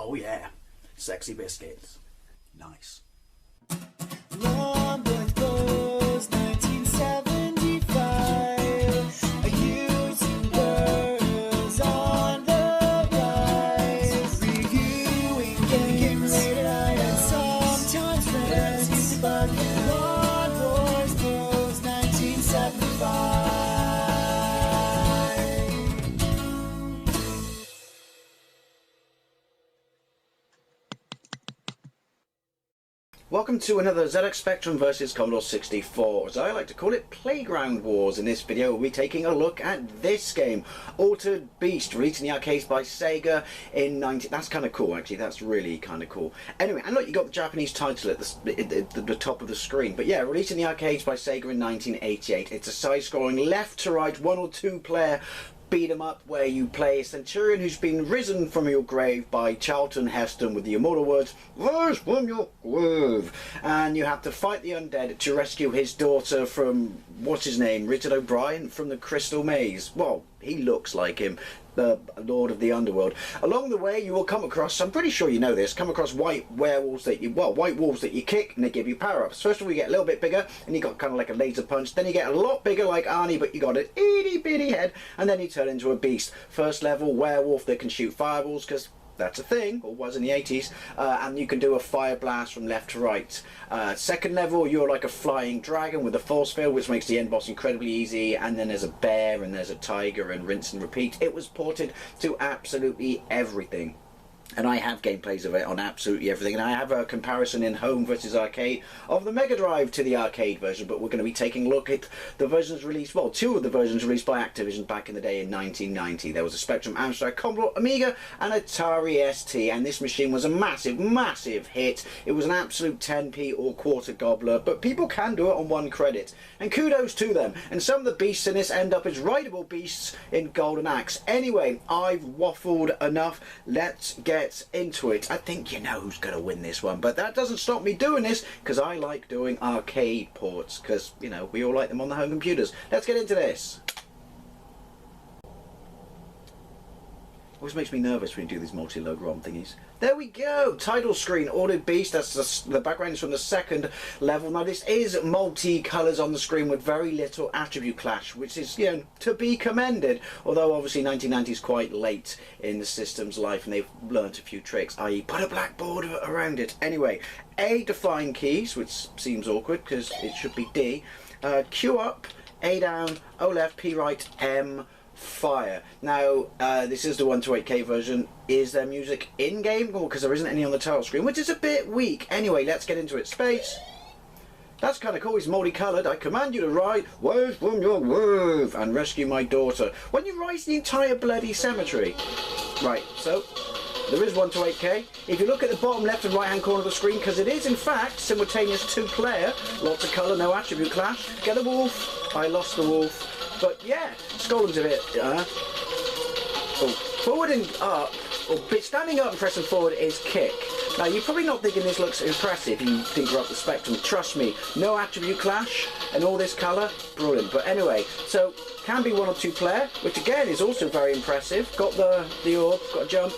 Oh yeah, sexy biscuits. Nice. Long boys blues, 1975. Using girls on the rise. Reviewing games late at night and sometimes friends. But Long boys blues, 1975. Welcome to another ZX Spectrum vs Commodore 64, as I like to call it, Playground Wars. In this video we'll be taking a look at this game, Altered Beast, released in the arcades by SEGA in 19... That's kind of cool, actually. That's really kind of cool. Anyway, and look, you got the Japanese title at the top of the screen. But yeah, released in the arcades by SEGA in 1988. It's a side-scrolling left-to-right, 1 or 2 player beat 'em up where you play a centurion who's been risen from your grave by Charlton Heston with the immortal words, "Rise from your grave," and you have to fight the undead to rescue his daughter from, what's his name, Richard O'Brien from the Crystal Maze. Well, he looks like him, the Lord of the Underworld. Along the way you will come across, I'm pretty sure you know this, come across white wolves that you kick and they give you power-ups. First of all you get a little bit bigger and you got kind of like a laser punch, then you get a lot bigger like Arnie but you got an itty bitty head, and then you turn into a beast. First level werewolf that can shoot fireballs, because that's a thing, or was in the 80s, and you can do a fire blast from left to right. Second level, you're like a flying dragon with a force field, which makes the end boss incredibly easy, and then there's a bear and there's a tiger, and rinse and repeat. It was ported to absolutely everything. And I have gameplays of it on absolutely everything, and I have a comparison in home versus arcade of the Mega Drive to the arcade version, but we're going to be taking a look at the versions released, well, 2 of the versions released by Activision back in the day in 1990. There was a Spectrum, Amstrad, Commodore, Amiga and Atari ST, and this machine was a massive hit. It was an absolute 10p or quarter gobbler, but people can do it on 1 credit, and kudos to them. And some of the beasts in this end up as rideable beasts in Golden Axe. Anyway, I've waffled enough. Let's get into it. I think you know who's going to win this one, but that doesn't stop me doing this, because I like doing arcade ports, because, you know, we all like them on the home computers. Let's get into this. Always makes me nervous when you do these multi-load ROM thingies. There we go! Title screen, Ordered Beast. That's the background is from the 2nd level. Now this is multi-colours on the screen with very little attribute clash, which is, you know, to be commended. Although obviously 1990 is quite late in the system's life and they've learnt a few tricks, i.e. put a black border around it. Anyway, A to find keys, which seems awkward because it should be D. Q up, A down, O left, P right, M fire. Now this is the 128K version. Is there music in game? Well, because there isn't any on the title screen, which is a bit weak. Anyway, let's get into it. Space. That's kind of cool. He's multicoloured. I command you to ride "Rise from your grave" and rescue my daughter. When you rise the entire bloody cemetery. Right, so there is 128K. If you look at the bottom left and right hand corner of the screen, because it is in fact simultaneous 2-player, lots of colour, no attribute clash. Get a wolf. I lost the wolf. But yeah, Scotland's a bit, forward and up, or standing up and pressing forward is kick. Now you're probably not thinking this looks impressive, you think you're up the Spectrum. Trust me, no attribute clash and all this colour, brilliant. But anyway, so can be 1 or 2 player, which again is also very impressive. Got the orb, got a jump.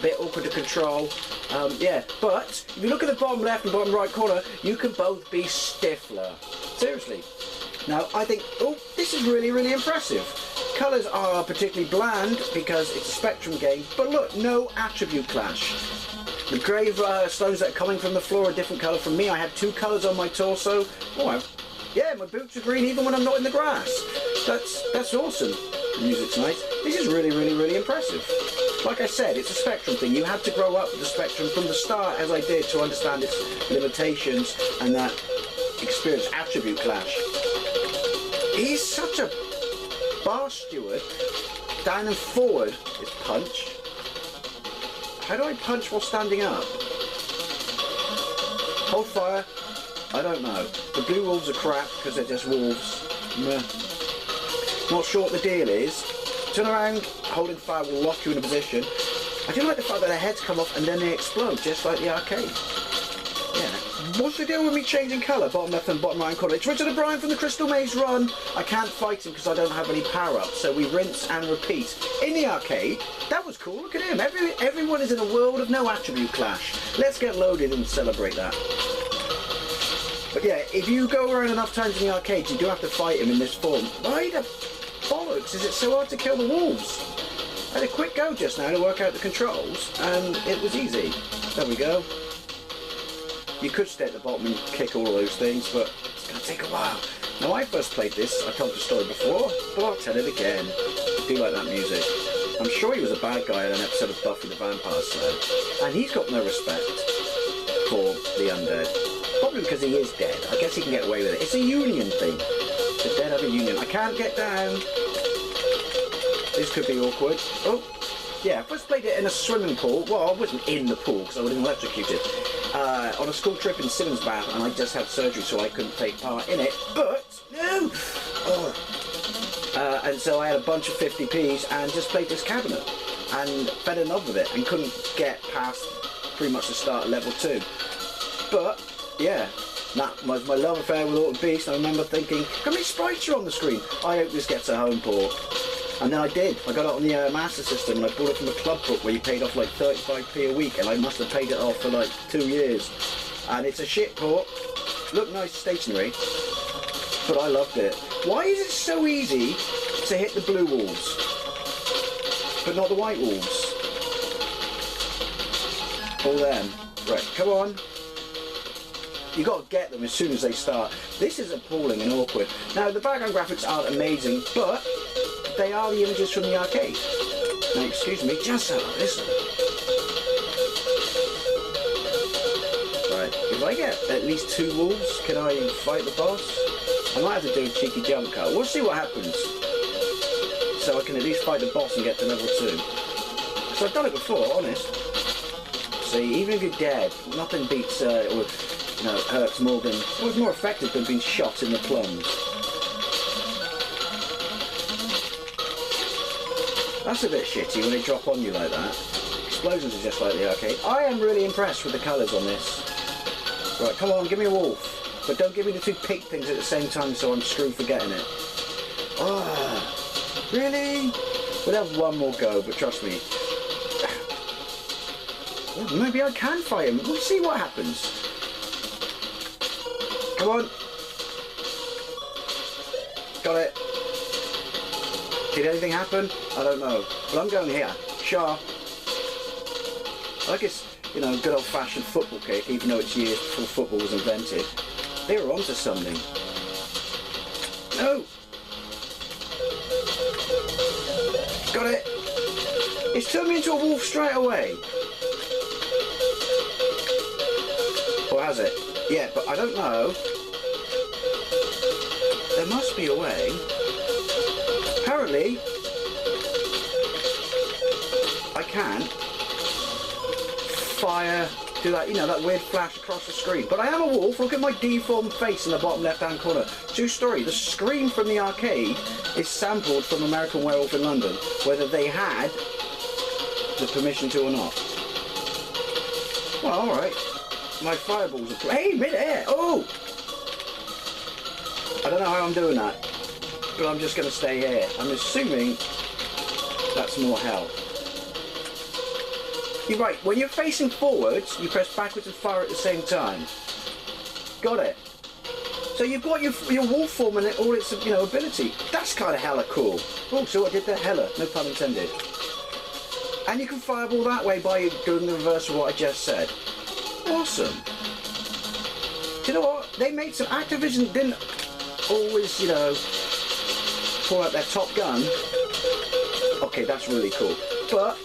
Bit awkward to control. Yeah, but if you look at the bottom left and bottom right corner, you can both be Stifler. Seriously. Now, I think, oh, this is really impressive. Colours are particularly bland because it's a Spectrum game, but look, no attribute clash. The grave stones that are coming from the floor are a different colour from me. I have 2 colours on my torso. Oh, yeah, my boots are green even when I'm not in the grass. That's awesome. The music's nice. This is really impressive. Like I said, it's a Spectrum thing. You had to grow up with the Spectrum from the start, as I did, to understand its limitations and that experience attribute clash. He's such a bar steward. Down and forward is punch. How do I punch while standing up? Hold fire. I don't know. The blue wolves are crap because they're just wolves. Meh. Not sure what the deal is. Turn around, holding fire will lock you in a position. I do like the fact that their heads come off and then they explode, just like the arcade. Yeah, What's the deal with me changing colour? Bottom left and bottom right corner. It's Richard O'Brien from the Crystal Maze Run. I can't fight him because I don't have any power-ups, so we rinse and repeat. In the arcade, that was cool. Look at him. Everyone is in a world of no attribute clash. Let's get loaded and celebrate that. But yeah, if you go around enough times in the arcade, you do have to fight him in this form. Why the bollocks is it so hard to kill the wolves? I had a quick go just now to work out the controls, and it was easy. There we go. You could stay at the bottom and kick all of those things, but it's going to take a while. Now, I first played this, I told the story before, but I'll tell it again. I do like that music. I'm sure he was a bad guy in an episode of Buffy the Vampire Slayer, and he's got no respect for the undead. Probably because he is dead. I guess he can get away with it. It's a union thing. The dead have a union. I can't get down. This could be awkward. Oh, yeah, I first played it in a swimming pool. Well, I wasn't in the pool because I would have been electrocuted. On a school trip in Simmons Bath, and I just had surgery so I couldn't take part in it. But, no! Oh. And so I had a bunch of 50p's and just played this cabinet. And fell in love with it and couldn't get past pretty much the start of level 2. But, yeah, that was my love affair with Altered Beast. I remember thinking, how many sprites are on the screen? I hope this gets a home port. And then I did. I got it on the Master System, and I bought it from a club book where you paid off like 35p a week, and I must have paid it off for like 2 years. And it's a shit port. Looked nice stationary, but I loved it. Why is it so easy to hit the blue walls, but not the white walls? All them. Right, come on. You got to get them as soon as they start. This is appalling and awkward. Now, the background graphics aren't amazing, but they are the images from the arcade. Now, excuse me, just listen. Right, if I get at least 2 wolves, can I fight the boss? I might have to do a cheeky jump cut. We'll see what happens. So I can at least fight the boss and get to level 2. So I've done it before, honest. See, even if you're dead, nothing beats, or, you know, it hurts more than, well, it's more effective than being shot in the plums. That's a bit shitty when they drop on you like that. Explosions are just like the arcade. I am really impressed with the colours on this. Right, come on, give me a wolf. But don't give me the 2 pink things at the same time so I'm screwed for getting it. Oh, really? We'll have one more go, but trust me. Well, maybe I can fight him. We'll see what happens. Come on. Got it. Did anything happen? I don't know. But I'm going here. Sharp. I like it's, you know, good old-fashioned football kick, even though it's years before football was invented. They were onto something. No! Got it! It's turned me into a wolf straight away. Or has it? Yeah, but I don't know. There must be a way. Apparently, I can fire, do that, you know, that weird flash across the screen. But I am a wolf. Look at my deformed face in the bottom left-hand corner. True story, the scream from the arcade is sampled from American Werewolf in London, whether they had the permission to or not. Well, alright. My fireballs are... Hey, mid-air! Oh! I don't know how I'm doing that, but I'm just going to stay here. I'm assuming that's more health. You're right, when you're facing forwards, you press backwards and fire at the same time. Got it. So you've got your wolf form and all its, you know, ability. That's kind of hella cool. Oh, so I did that hella, no pun intended. And you can fireball that way by doing the reverse of what I just said. Awesome. Do you know what? They made some... Activision didn't always, you know, pull out their Top Gun. Okay, that's really cool. But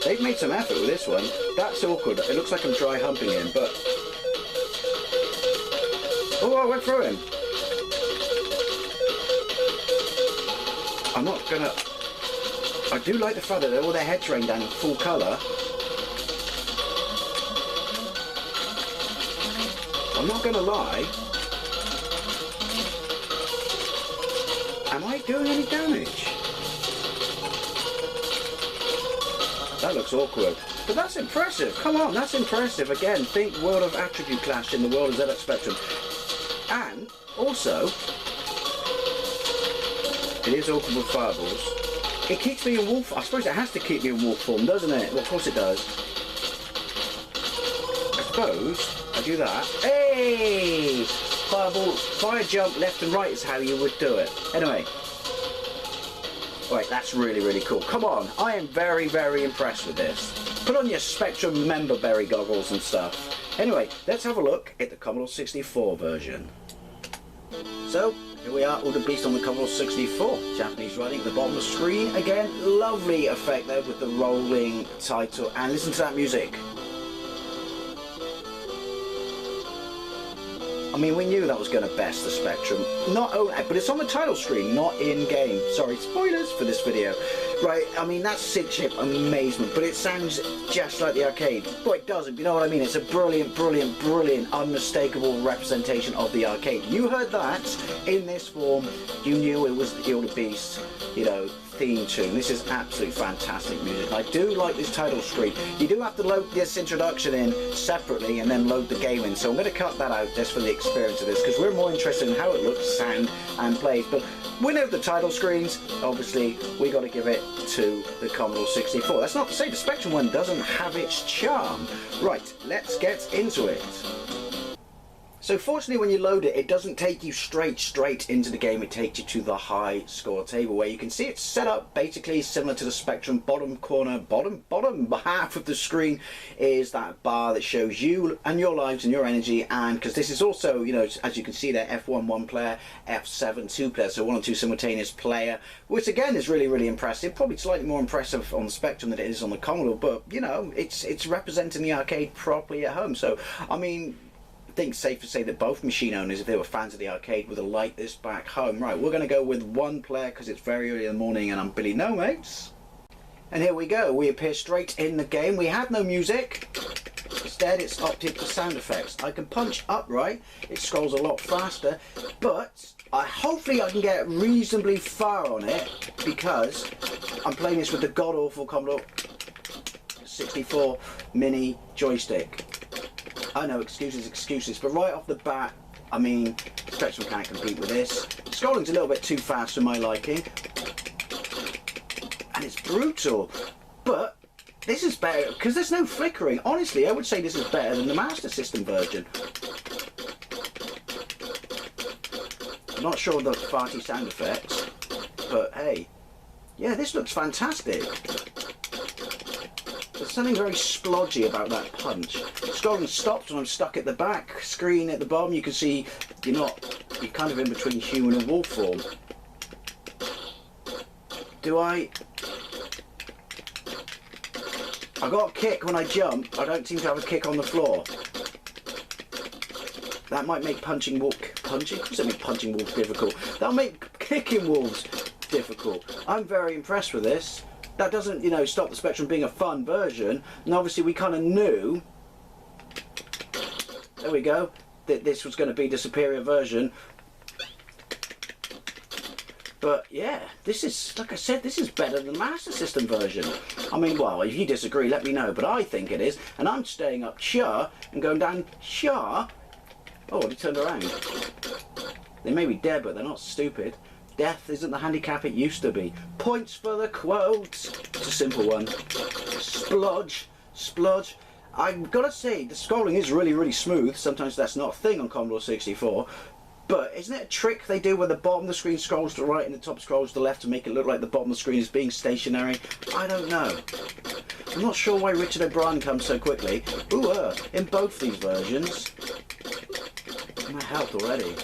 they've made some effort with this one. That's awkward. It looks like I'm dry humping him, but... Oh, I went through him. I'm not gonna... I do like the fact that all their heads rain down in full colour. I'm not gonna lie. Am I doing any damage? That looks awkward. But that's impressive. Come on, that's impressive. Again, think world of attribute clash in the world of ZX Spectrum. And also, it is awkward with fireballs. It keeps me in wolf. I suppose it has to keep me in wolf form, doesn't it? Well, of course it does. I suppose I do that. Hey! Fireball, fire jump left and right is how you would do it. Anyway. Right, that's really, really cool. Come on, I am very, very impressed with this. Put on your Spectrum member berry goggles and stuff. Anyway, let's have a look at the Commodore 64 version. So, here we are, Altered Beast on the Commodore 64. Japanese writing at the bottom of the screen. Again, lovely effect there with the rolling title. And listen to that music. I mean, we knew that was going to best the Spectrum. Not only, but it's on the title screen, not in-game. Sorry, spoilers for this video. Right, I mean, that's SIG-chip amazement, but it sounds just like the arcade. Well, it doesn't, you know what I mean? It's a brilliant, brilliant, brilliant, unmistakable representation of the arcade. You heard that in this form. You knew it was the Altered Beast, you know, theme tune. This is absolutely fantastic music. I do like this title screen. You do have to load this introduction in separately and then load the game in, so I'm going to cut that out just for the experience of this, because we're more interested in how it looks, sound and plays. But we know the title screens, obviously we got to give it to the Commodore 64. That's not to say the Spectrum one doesn't have its charm. Right, let's get into it. So fortunately when you load it, it doesn't take you straight into the game. It takes you to the high score table where you can see it's set up basically similar to the Spectrum. Bottom corner, bottom half of the screen is that bar that shows you and your lives and your energy. And because this is also, you know, as you can see there, F1 1 player, F7 2 player, so 1 and 2 simultaneous player, which again is really, really impressive. Probably slightly more impressive on the Spectrum than it is on the Commodore, but you know, it's representing the arcade properly at home. So I mean, I think it's safe to say that both machine owners, if they were fans of the arcade, would have liked this back home. Right, we're going to go with 1 player because it's very early in the morning and I'm Billy No Mates. And here we go, we appear straight in the game. We have no music, instead it's opted for sound effects. I can punch upright, it scrolls a lot faster, but hopefully I can get reasonably far on it because I'm playing this with the god-awful Commodore 64 mini joystick. I know, excuses, but right off the bat, I mean, Spectrum can't compete with this. Scrolling's a little bit too fast for my liking, and it's brutal, but this is better, because there's no flickering. Honestly, I would say this is better than the Master System version. I'm not sure of the farty sound effects, but hey, yeah, this looks fantastic. There's something very splodgy about that punch. Scrolling stops when I'm stuck at the back screen at the bottom. You can see you're kind of in between human and wolf form. I got a kick when I jump. I don't seem to have a kick on the floor. That might make punching? Of course it make punching wolves difficult. That'll make kicking wolves difficult. I'm very impressed with this. That doesn't, you know, stop the Spectrum being a fun version, and obviously we kind of knew, there we go, that this was going to be the superior version. But yeah, this is, like I said, this is better than the Master System version. I mean, well, if you disagree, let me know, but I think it is, and I'm staying up here and going down here. Oh, they turned around. They may be dead, but they're not stupid. Death isn't the handicap it used to be. Points for the quotes. It's a simple one. Splodge. I've got to say, the scrolling is really, really smooth. Sometimes that's not a thing on Commodore 64. But isn't it a trick they do where the bottom of the screen scrolls to the right and the top scrolls to the left to make it look like the bottom of the screen is being stationary? I don't know. I'm not sure why Richard O'Brien comes so quickly. Ooh, in both these versions. My health already.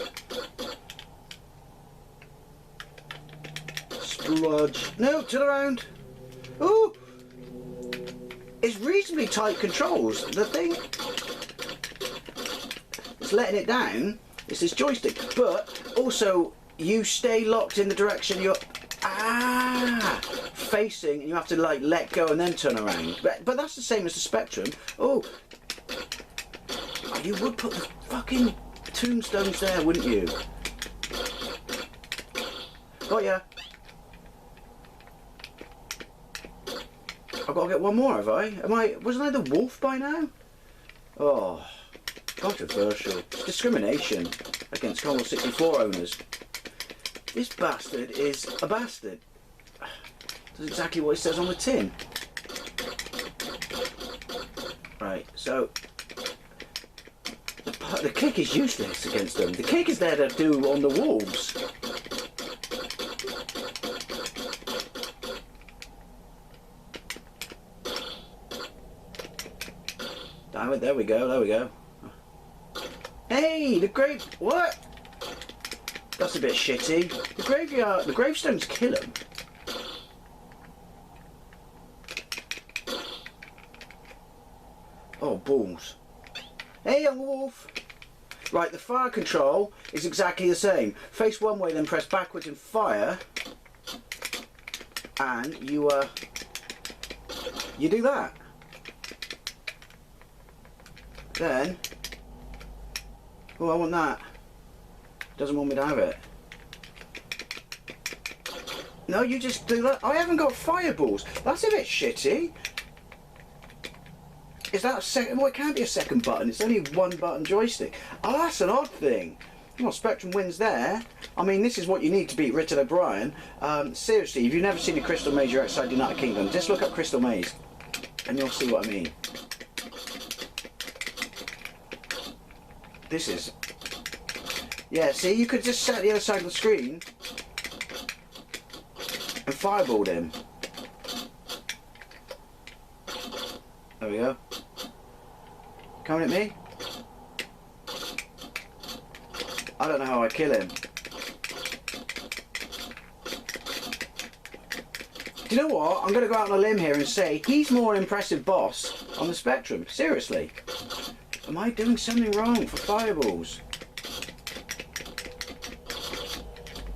Splodge. No, turn around. Ooh! It's reasonably tight controls. The thing that's letting it down is this joystick, but also you stay locked in the direction you're facing, and you have to like let go and then turn around. But that's the same as the Spectrum. Oh, you would put the fucking tombstones there, wouldn't you? Got ya. I've got to get one more, have I? Wasn't I the wolf by now? Oh, controversial. Discrimination against Commodore 64 owners. This bastard is a bastard. That's exactly what it says on the tin. Right, so the kick is useless against them. The kick is there to do on the wolves. Damn it, there we go, there we go. Hey, what? That's a bit shitty. The gravestones kill him. Oh, balls. Hey, young wolf. Right, the fire control is exactly the same. Face one way, then press backwards and fire. And you do that. Then, oh, I want that. Doesn't want me to have it. No, you just do that. I haven't got fireballs. That's a bit shitty. Is that a second? Well, it can't be a second button. It's only one button joystick. Oh, that's an odd thing. Well, Spectrum wins there. I mean, this is what you need to beat Richard O'Brien. Seriously, if you've never seen a Crystal Maze outside the United Kingdom, just look up Crystal Maze and you'll see what I mean. This is... Yeah, see, you could just set the other side of the screen and fireballed him. There we go. Coming at me? I don't know how I kill him. Do you know what? I'm going to go out on a limb here and say he's more an impressive boss on the Spectrum. Seriously. Am I doing something wrong for fireballs?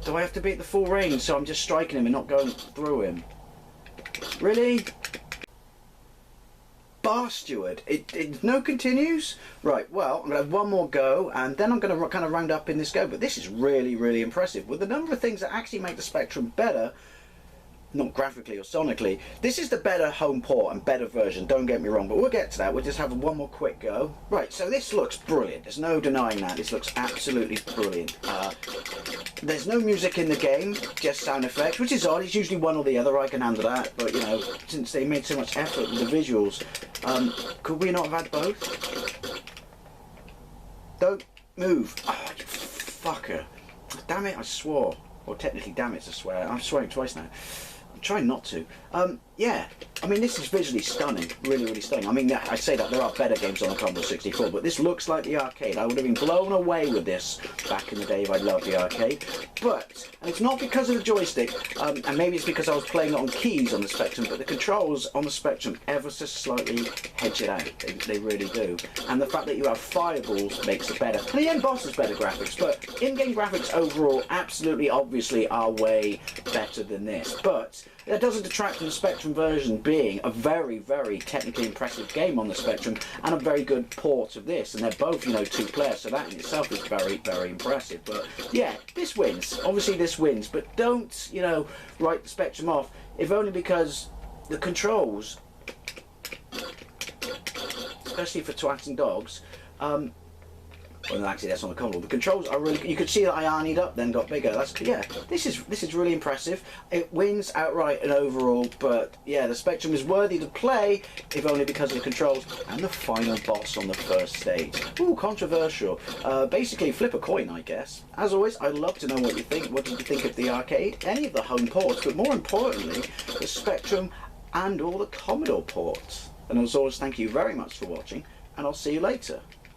Do I have to be at the full range so I'm just striking him and not going through him? Really? Bar Steward. It no continues? Right, well, I'm going to have one more go and then I'm going to kind of round up in this go. But this is really, really impressive. With the number of things that actually make the Spectrum better, not graphically or sonically, this is the better home port and better version, don't get me wrong, but we'll get to that. We'll just have one more quick go. Right, so this looks brilliant. There's no denying that. This looks absolutely brilliant. There's no music in the game, just sound effects, which is odd. It's usually one or the other. I can handle that, but you know, since they made so much effort with the visuals, could we not have had both? Don't move. Oh, you fucker. Damn it, I swore. Well, technically, damn it, I swear. I'm swearing twice now. I'm trying not to. Yeah, I mean, this is visually stunning. Really, really stunning. I mean, I say that there are better games on the Commodore 64, but this looks like the arcade. I would have been blown away with this back in the day if I loved the arcade. But, and it's not because of the joystick, and maybe it's because I was playing it on keys on the Spectrum, but the controls on the Spectrum ever so slightly hedge it out. They really do. And the fact that you have fireballs makes it better. And the end boss has better graphics, but in-game graphics overall absolutely, obviously, are way better than this. But that doesn't detract from the Spectrum version being a very, very technically impressive game on the Spectrum and a very good port of this. And they're both, you know, two players, so that in itself is very, very impressive. But yeah, this wins. Obviously this wins, but don't, you know, write the Spectrum off, if only because the controls, especially for twats and dogs, well, actually, that's on the Commodore. The controls are really. You could see that I arnied up, then got bigger. That's yeah. This is really impressive. It wins outright and overall, but yeah, the Spectrum is worthy to play, if only because of the controls and the final boss on the first stage. Ooh, controversial. Basically, flip a coin, I guess. As always, I'd love to know what you think. What did you think of the arcade? Any of the home ports, but more importantly, the Spectrum and all the Commodore ports. And as always, thank you very much for watching, and I'll see you later.